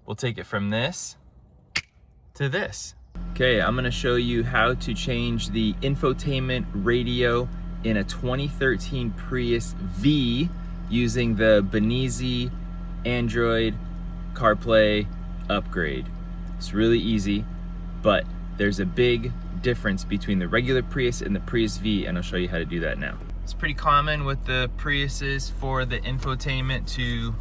we'll take it from this to this. Okay, I'm gonna show you how to change the infotainment radio in a 2013 Prius V using the Binize Android CarPlay upgrade. It's really easy, but there's a big difference between the regular Prius and the Prius V, and I'll show you how to do that now. It's pretty common with the Priuses for the infotainment to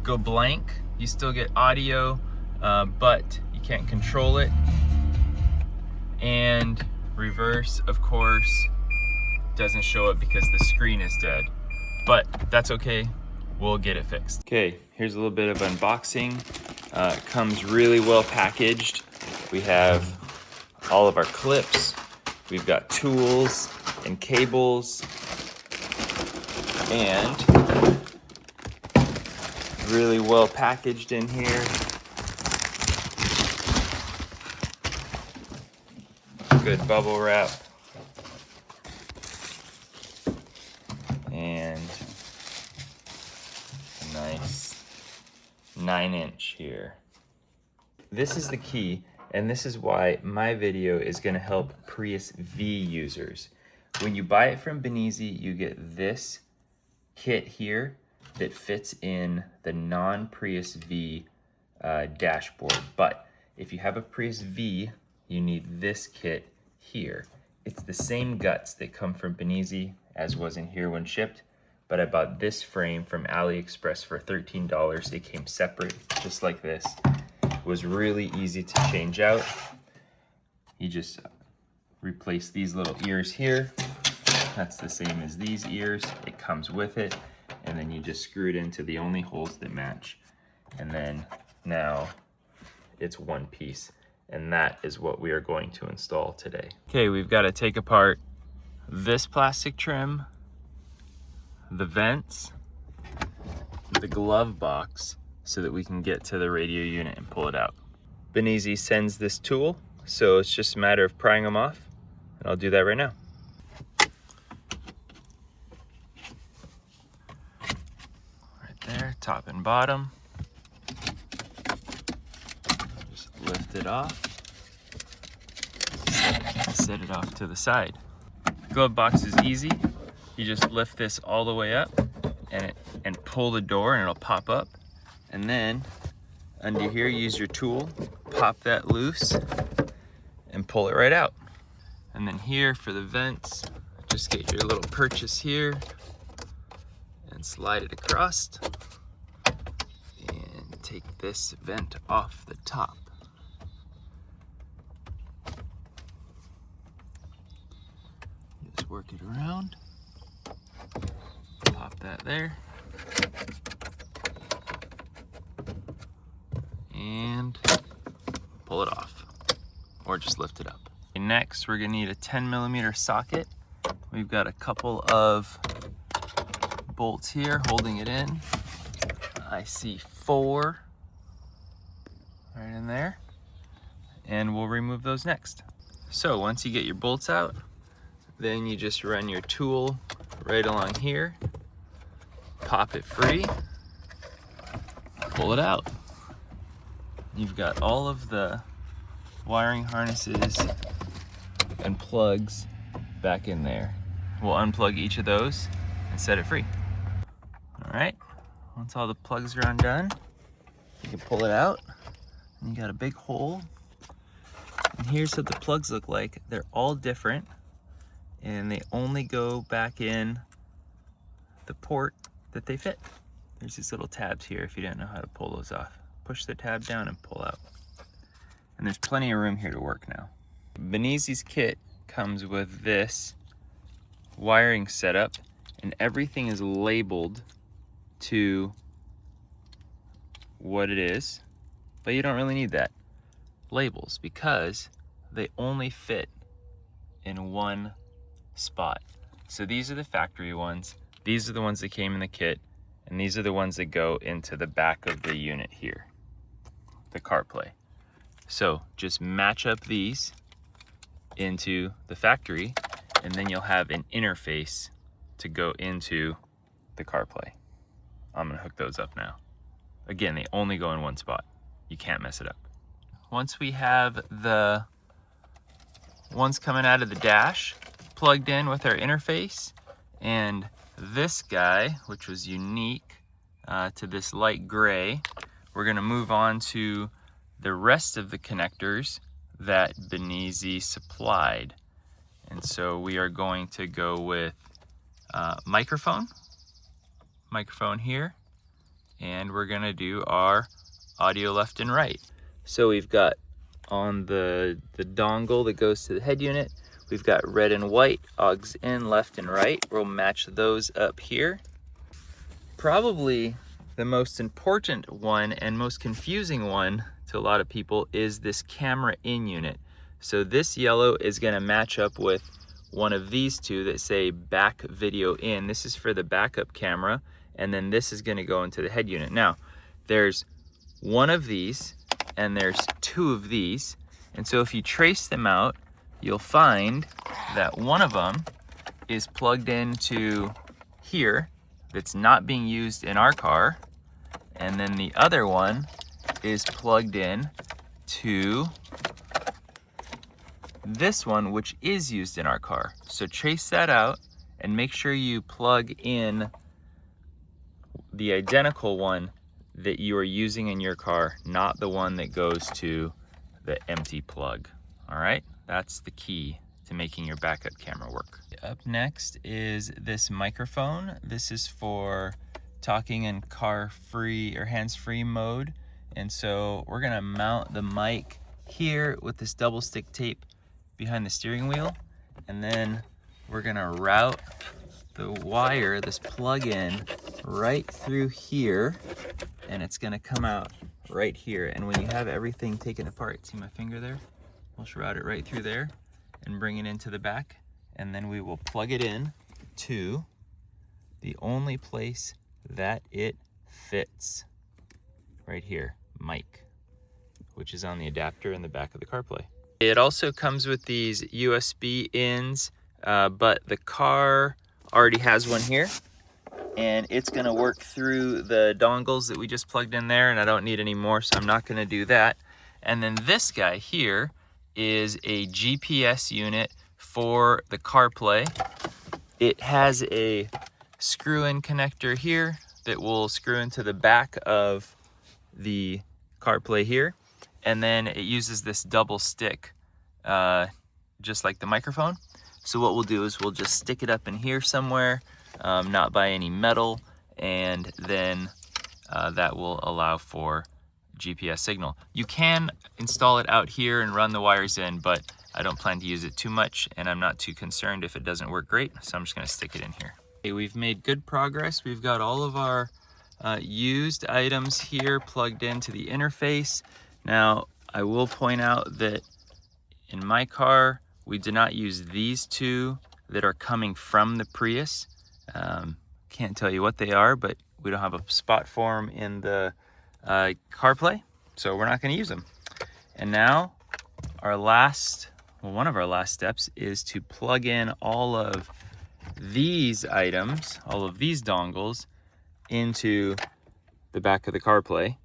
go blank. You still get audio, but you can't control it. And reverse, of course, doesn't show up because the screen is dead. But that's okay, we'll get it fixed. Okay, here's a little bit of unboxing. It comes really well packaged. We have all of our clips. We've got tools and cables, and really well packaged in here. Good bubble wrap. And a nice 9-inch here. This is the key, and this is why my video is gonna help Prius V users. When you buy it from Binize, you get this kit here that fits in the non-Prius V dashboard. But if you have a Prius V, you need this kit here. It's the same guts that come from Binize as was in here when shipped, but I bought this frame from AliExpress for $13. It came separate, just like this. It was really easy to change out. You just replace these little ears here. That's the same as these ears. It comes with it, and then you just screw it into the only holes that match. And then now it's one piece. And that is what we are going to install today. Okay, we've got to take apart this plastic trim, the vents, the glove box, so that we can get to the radio unit and pull it out. Binize sends this tool, so it's just a matter of prying them off, and I'll do that right now. Right there, top and bottom. Lift it off, set it off to the side. The glove box is easy. You just lift this all the way up and pull the door, and it'll pop up. And then under here, use your tool, pop that loose, and pull it right out. And then here for the vents, just get your little purchase here and slide it across, and take this vent off the top. Work it around, pop that there, and pull it off, or just lift it up. Okay, next, we're gonna need a 10mm socket. We've got a couple of bolts here holding it in. I see 4 right in there, and we'll remove those next. So once you get your bolts out, then you just run your tool right along here, pop it free, pull it out. You've got all of the wiring harnesses and plugs back in there. We'll unplug each of those and set it free. All right, once all the plugs are undone, you can pull it out, and you got a big hole. And here's what the plugs look like. They're all different, and they only go back in the port that they fit. There's these little tabs here if you didn't know how to pull those off. Push the tab down and pull out. And there's plenty of room here to work now. Binize's kit comes with this wiring setup, and everything is labeled to what it is, but you don't really need that labels because they only fit in one spot. So these are the factory ones, these are the ones that came in the kit, and these are the ones that go into the back of the unit here, the CarPlay. So just match up these into the factory, and then you'll have an interface to go into the CarPlay. I'm gonna hook those up now. Again, they only go in one spot. you can't mess it up. Once we have the ones coming out of the dash plugged in with our interface, and this guy, which was unique to this light gray, we're gonna move on to the rest of the connectors that Binize supplied. And so we are going to go with microphone here, and we're gonna do our audio left and right. So we've got on the dongle that goes to the head unit, we've got red and white, augs in left and right. We'll match those up here. Probably the most important one and most confusing one to a lot of people is this camera in unit. So this yellow is gonna match up with one of these two that say back video in. This is for the backup camera, and then this is gonna go into the head unit. Now, there's one of these and there's two of these. And so if you trace them out, you'll find that one of them is plugged into here that's not being used in our car. And then the other one is plugged in to this one, which is used in our car. So trace that out and make sure you plug in the identical one that you are using in your car, not the one that goes to the empty plug. All right, that's the key to making your backup camera work. Up next is this microphone. This is for talking in car-free or hands-free mode. And so we're gonna mount the mic here with this double stick tape behind the steering wheel. And then we're gonna route the wire, this plug-in, right through here, and it's gonna come out right here. And when you have everything taken apart, see my finger there? We'll just route it right through there and bring it into the back, and then we will plug it in to the only place that it fits, right here, mic, which is on the adapter in the back of the CarPlay. It also comes with these USB ins, but the car already has one here, and it's gonna work through the dongles that we just plugged in there, and I don't need any more, so I'm not gonna do that. And then this guy here is a GPS unit for the CarPlay. It has a screw-in connector here that will screw into the back of the CarPlay here, and then it uses this double stick, just like the microphone. So what we'll do is we'll just stick it up in here somewhere, not by any metal, and then that will allow for GPS signal. You can install it out here and run the wires in, but I don't plan to use it too much, and I'm not too concerned if it doesn't work great, so I'm just gonna stick it in here. Okay, we've made good progress. We've got all of our used items here plugged into the interface. Now, I will point out that in my car, we did not use these two that are coming from the Prius. Can't tell you what they are, but we don't have a spot for them in the CarPlay, so we're not going to use them. And now our one of our last steps is to plug in all of these items, all of these dongles, into the back of the CarPlay.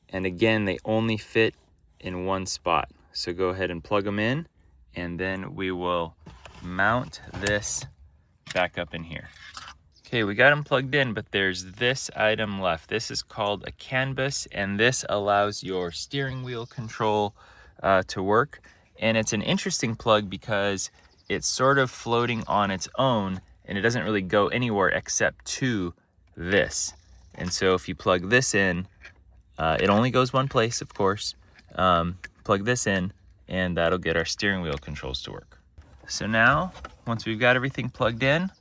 And again, they only fit in one spot. So go ahead and plug them in, and then we will mount this back up in here. Okay, we got them plugged in, but there's this item left. This is called a canvas, and this allows your steering wheel control to work. And it's an interesting plug because it's sort of floating on its own, and it doesn't really go anywhere except to this. And so if you plug this in, it only goes one place, of course. Plug this in, and that'll get our steering wheel controls to work. So now, once we've got everything plugged in,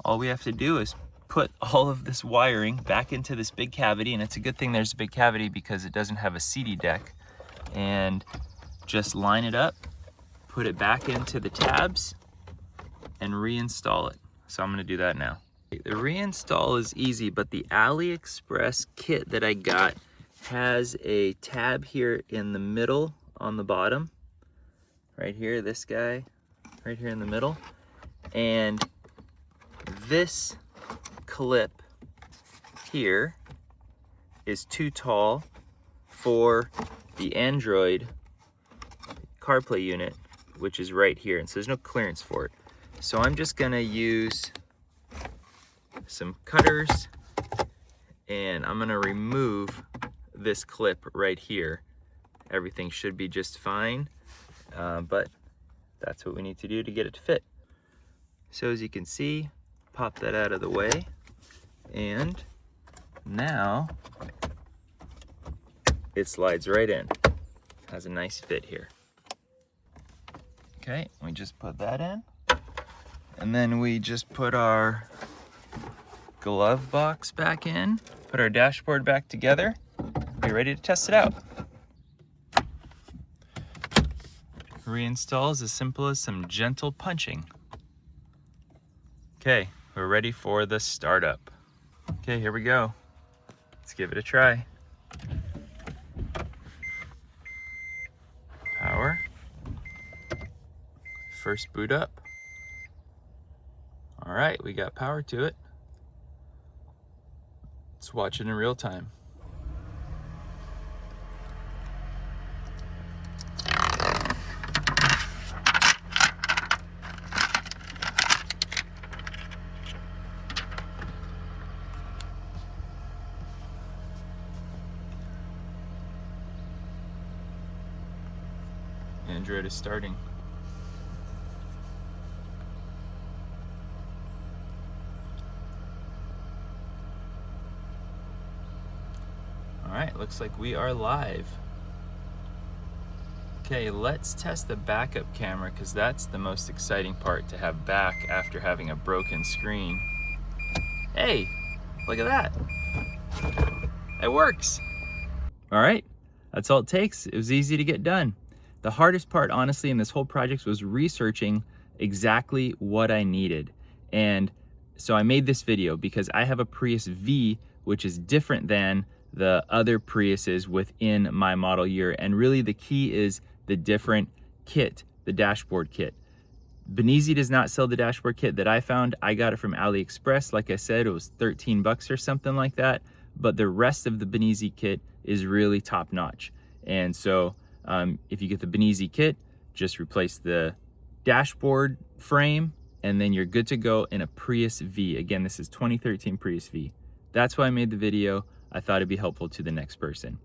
all we have to do is put all of this wiring back into this big cavity, and it's a good thing there's a big cavity because it doesn't have a CD deck, and just line it up, put it back into the tabs, and reinstall it. So I'm gonna do that now. The reinstall is easy, but the AliExpress kit that I got has a tab here in the middle on the bottom, right here, this guy, right here in the middle, and this clip here is too tall for the Android CarPlay unit, which is right here, and so there's no clearance for it. So I'm just gonna use some cutters and I'm gonna remove this clip right here. Everything should be just fine, but that's what we need to do to get it to fit. So as you can see, pop that out of the way, and now it slides right in. Has a nice fit here. Okay, we just put that in, and then we just put our glove box back in, put our dashboard back together, be ready to test it out. Reinstall is as simple as some gentle punching. Okay, we're ready for the startup. Okay, here we go. Let's give it a try. Power. First boot up. All right, we got power to it. Let's watch it in real time. Android is starting. All right, looks like we are live. Okay, let's test the backup camera because that's the most exciting part to have back after having a broken screen. Hey, look at that. It works. All right, that's all it takes. It was easy to get done. The hardest part, honestly, in this whole project was researching exactly what I needed. And so I made this video because I have a Prius V, which is different than the other Priuses within my model year. And really the key is the different kit, the dashboard kit. Binize does not sell the dashboard kit that I found. I got it from AliExpress. Like I said, it was 13 bucks or something like that. But the rest of the Binize kit is really top notch. And so if you get the Binize kit, just replace the dashboard frame and then you're good to go in a Prius V. Again, this is 2013 Prius V. That's why I made the video. I thought it'd be helpful to the next person.